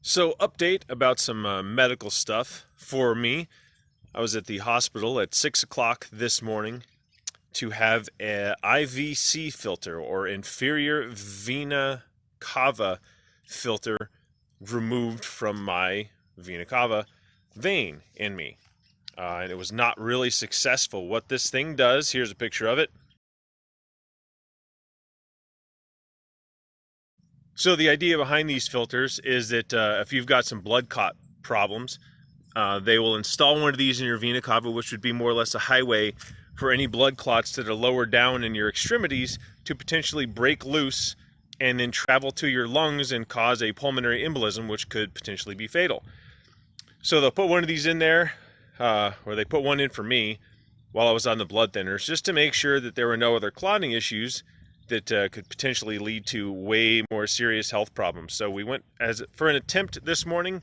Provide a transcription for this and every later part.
So, update about some medical stuff for me. I was at the hospital at 6 o'clock this morning to have a IVC filter, or inferior vena cava filter, removed from my vena cava vein in me. And it was not really successful. What this thing does, here's a picture of it. So the idea behind these filters is that if you've got some blood clot problems, they will install one of these in your vena cava, which would be more or less a highway for any blood clots that are lower down in your extremities to potentially break loose and then travel to your lungs and cause a pulmonary embolism, which could potentially be fatal. So they'll put one of these in there, or they put one in for me while I was on the blood thinners, just to make sure that there were no other clotting issues that could potentially lead to way more serious health problems. So we went for an attempt this morning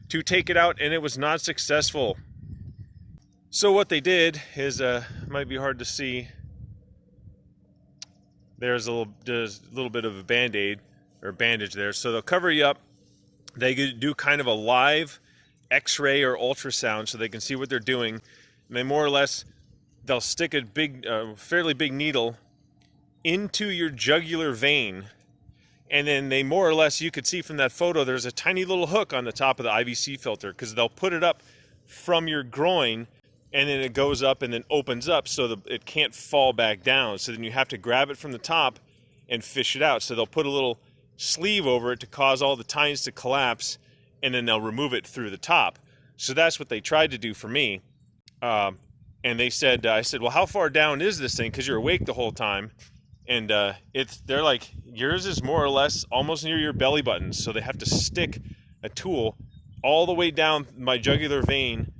to take it out, and it was not successful. So what they did is, might be hard to see, there's a little bit of a band-aid or bandage there. So they'll cover you up. They do kind of a live x-ray or ultrasound so they can see what they're doing. And they more or less, they'll stick a fairly big needle into your jugular vein, and then they more or less, you could see from that photo, there's a tiny little hook on the top of the IVC filter, because they'll put it up from your groin, and then it goes up and then opens up so that it can't fall back down. So then you have to grab it from the top and fish it out. So they'll put a little sleeve over it to cause all the tines to collapse, and then they'll remove it through the top. So that's what they tried to do for me. And they said, I said, well, how far down is this thing? Because you're awake the whole time. And they're like, yours is more or less almost near your belly button. So they have to stick a tool all the way down my jugular vein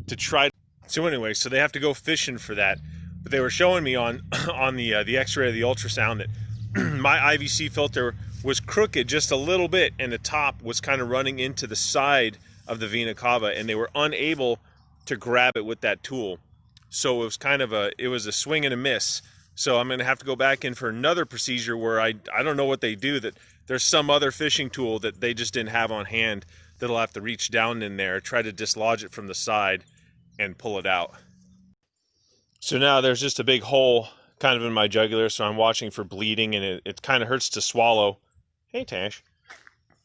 to try. So anyway, so they have to go fishing for that. But they were showing me on the X-ray of the ultrasound that my IVC filter was crooked just a little bit, and the top was kind of running into the side of the vena cava, and they were unable to grab it with that tool. So it was kind of it was a swing and a miss. So I'm going to have to go back in for another procedure where I don't know what they do, that there's some other fishing tool that they just didn't have on hand that'll have to reach down in there, try to dislodge it from the side and pull it out. So now there's just a big hole kind of in my jugular, so I'm watching for bleeding, and it kind of hurts to swallow. Hey, Tash.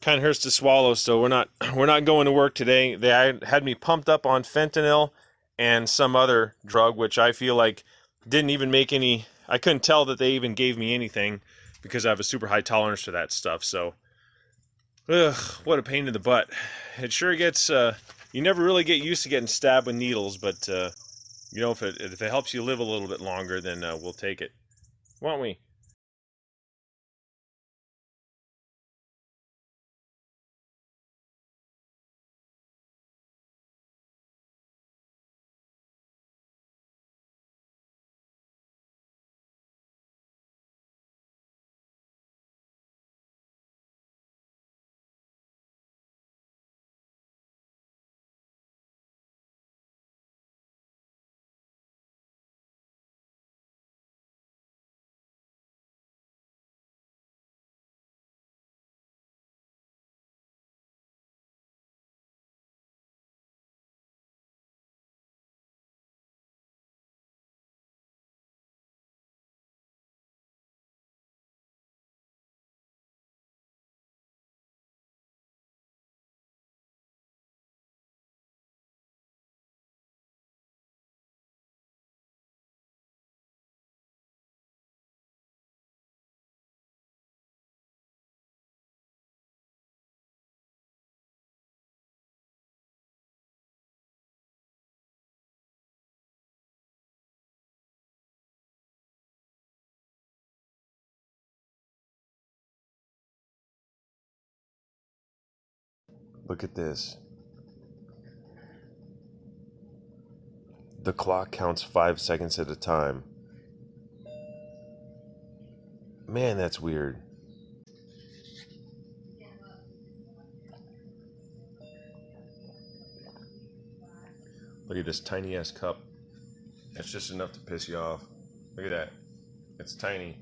Kind of hurts to swallow, so we're not going to work today. They had me pumped up on fentanyl and some other drug, which I feel like didn't even make any. I couldn't tell that they even gave me anything because I have a super high tolerance for that stuff. So, what a pain in the butt. It sure gets. You never really get used to getting stabbed with needles, but you know, if it helps you live a little bit longer, then we'll take it, won't we? Look at this. The clock counts 5 seconds at a time. Man, that's weird. Look at this tiny ass cup. That's just enough to piss you off. Look at that. It's tiny.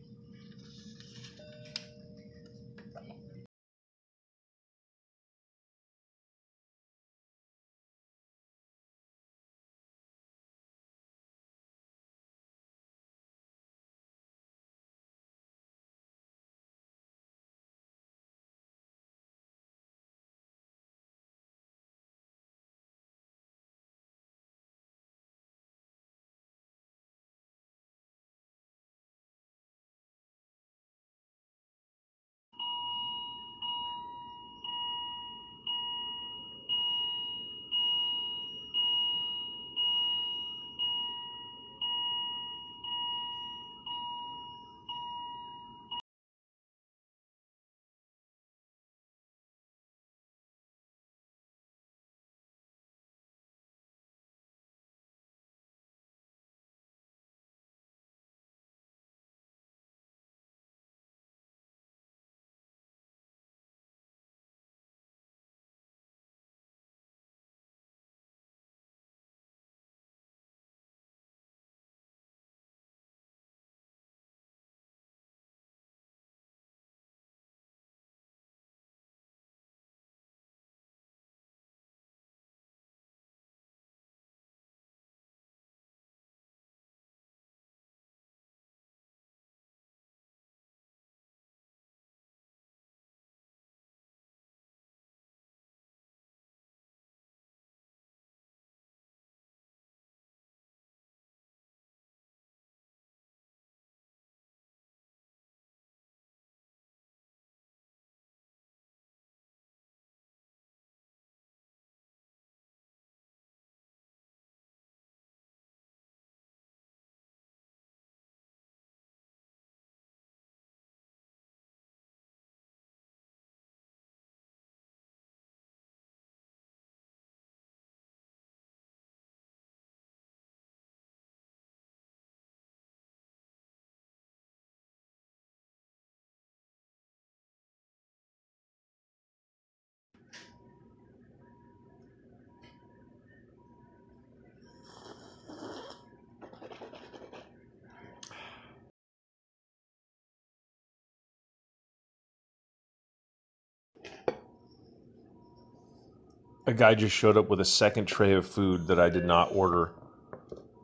A guy just showed up with a second tray of food that I did not order,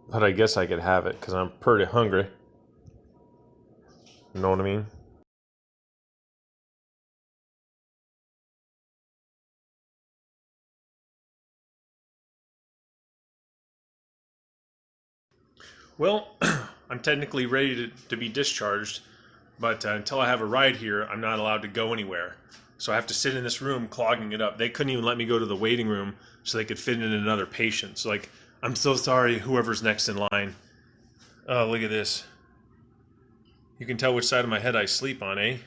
but I guess I could have it because I'm pretty hungry. You know what I mean? Well, I'm technically ready to be discharged, but until I have a ride here, I'm not allowed to go anywhere. So I have to sit in this room clogging it up. They couldn't even let me go to the waiting room so they could fit in another patient. So, like, I'm so sorry, whoever's next in line. Oh, look at this. You can tell which side of my head I sleep on, eh?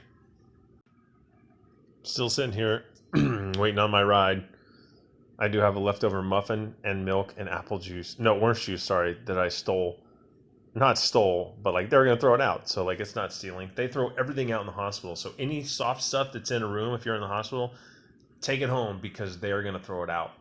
Still sitting here waiting on my ride. I do have a leftover muffin and milk and apple juice. No, orange juice, sorry, that I stole. Not stole, but like they're going to throw it out. So like it's not stealing. They throw everything out in the hospital. So any soft stuff that's in a room, if you're in the hospital, take it home because they are going to throw it out.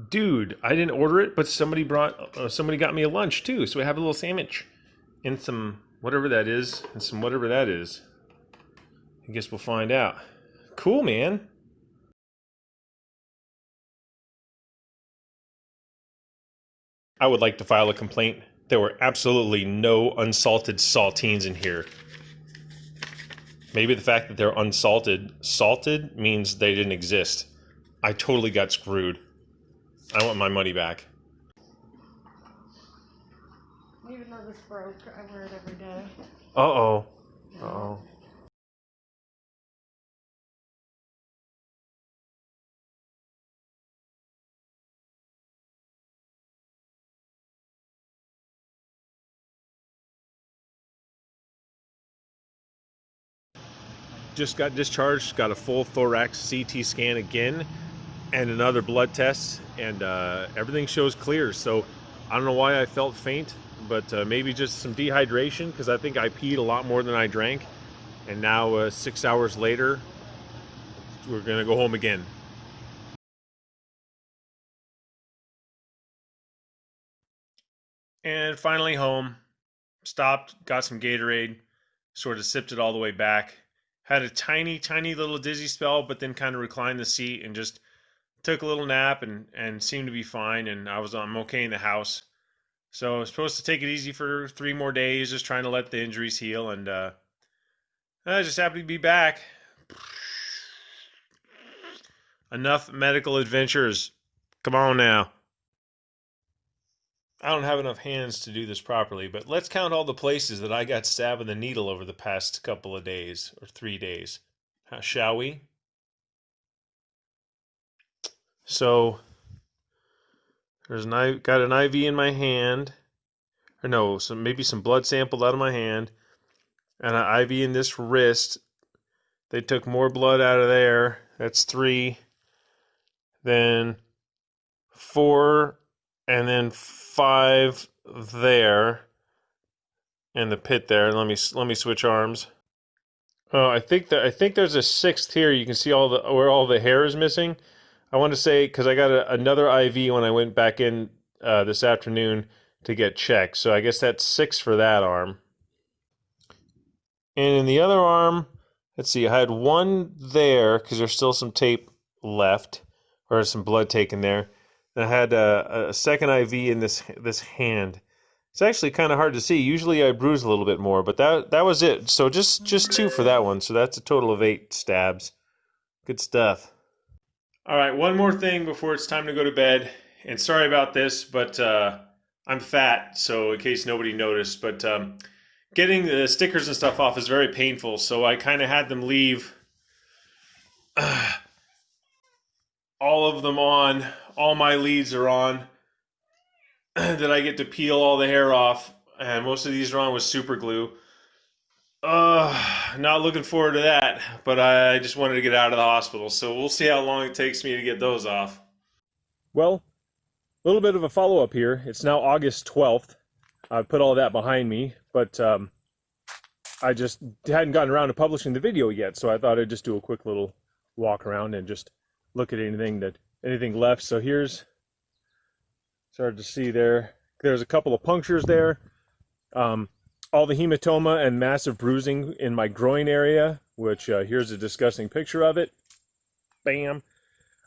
Dude, I didn't order it, but somebody got me a lunch too. So I have a little sandwich and some whatever that is, and some whatever that is. I guess we'll find out. Cool, man. I would like to file a complaint. There were absolutely no unsalted saltines in here. Maybe the fact that they're unsalted, salted means they didn't exist. I totally got screwed. I want my money back. Even though this broke, I wear it every day. Uh-oh. Uh-oh. Just got discharged, got a full thorax CT scan again, and another blood test, and everything shows clear. So I don't know why I felt faint, but maybe just some dehydration, because I think I peed a lot more than I drank. And now 6 hours later, we're gonna go home again. And finally home, stopped, got some Gatorade, sort of sipped it all the way back. Had a tiny, tiny little dizzy spell, but then kind of reclined the seat and just took a little nap and seemed to be fine. And I'm okay in the house. So I was supposed to take it easy for 3 more days, just trying to let the injuries heal. And I just happy to be back. Enough medical adventures. Come on now. I don't have enough hands to do this properly, but let's count all the places that I got stabbed with a needle over the past couple of days, or 3 days. Shall we? So, got an IV in my hand, or no, maybe some blood sampled out of my hand, and an IV in this wrist. They took more blood out of there. That's 3. Then 4, and then 5 there, and the pit there. Let me switch arms. Oh, I think there's a 6th here. You can see where all the hair is missing. I want to say because I got another IV when I went back in this afternoon to get checked. So I guess that's 6 for that arm. And in the other arm, let's see, I had 1 there because there's still some tape left, or some blood taken there. And I had a second IV in this hand. It's actually kind of hard to see. Usually I bruise a little bit more, but that was it. So just 2 for that one. So that's a total of 8 stabs. Good stuff. All right, one more thing before it's time to go to bed. And sorry about this, but I'm fat, so in case nobody noticed. But getting the stickers and stuff off is very painful, so I kind of had them leave all of them on. All my leads are on. That I get to peel all the hair off, and most of these are on with super glue. Not looking forward to that, but I just wanted to get out of the hospital, so we'll see how long it takes me to get those off. Well, a little bit of a follow-up here. It's now August 12th. I've put all that behind me, but I just hadn't gotten around to publishing the video yet, so I thought I'd just do a quick little walk around and just look at anything left. So here's, started to see there's a couple of punctures there. All the hematoma and massive bruising in my groin area, which here's a disgusting picture of it. Bam.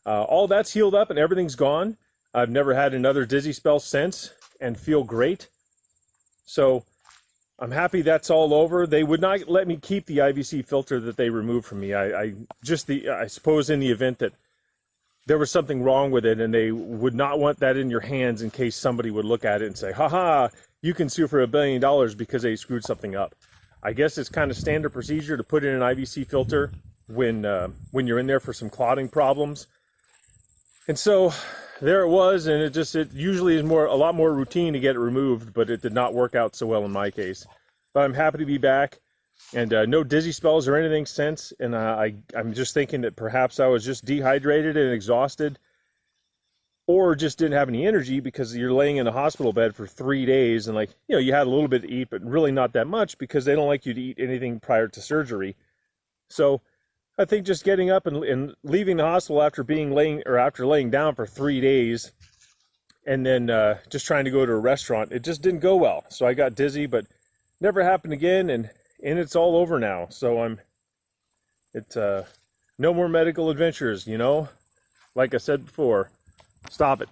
All that's healed up and everything's gone. I've never had another dizzy spell since and feel great. So I'm happy that's all over. They would not let me keep the IVC filter that they removed from me. I suppose in the event that there was something wrong with it and they would not want that in your hands in case somebody would look at it and say, haha, you can sue for $1 billion because they screwed something up. I guess it's kind of standard procedure to put in an IVC filter when you're in there for some clotting problems. And so there it was, and it usually is a lot more routine to get it removed, but it did not work out so well in my case. But I'm happy to be back, and no dizzy spells or anything since, and I'm just thinking that perhaps I was just dehydrated and exhausted, or just didn't have any energy because you're laying in a hospital bed for 3 days, and you had a little bit to eat, but really not that much because they don't like you to eat anything prior to surgery. So I think just getting up and leaving the hospital after laying down for 3 days, and then just trying to go to a restaurant, it just didn't go well. So I got dizzy, but never happened again, and it's all over now. So no more medical adventures, Like I said before, stop it.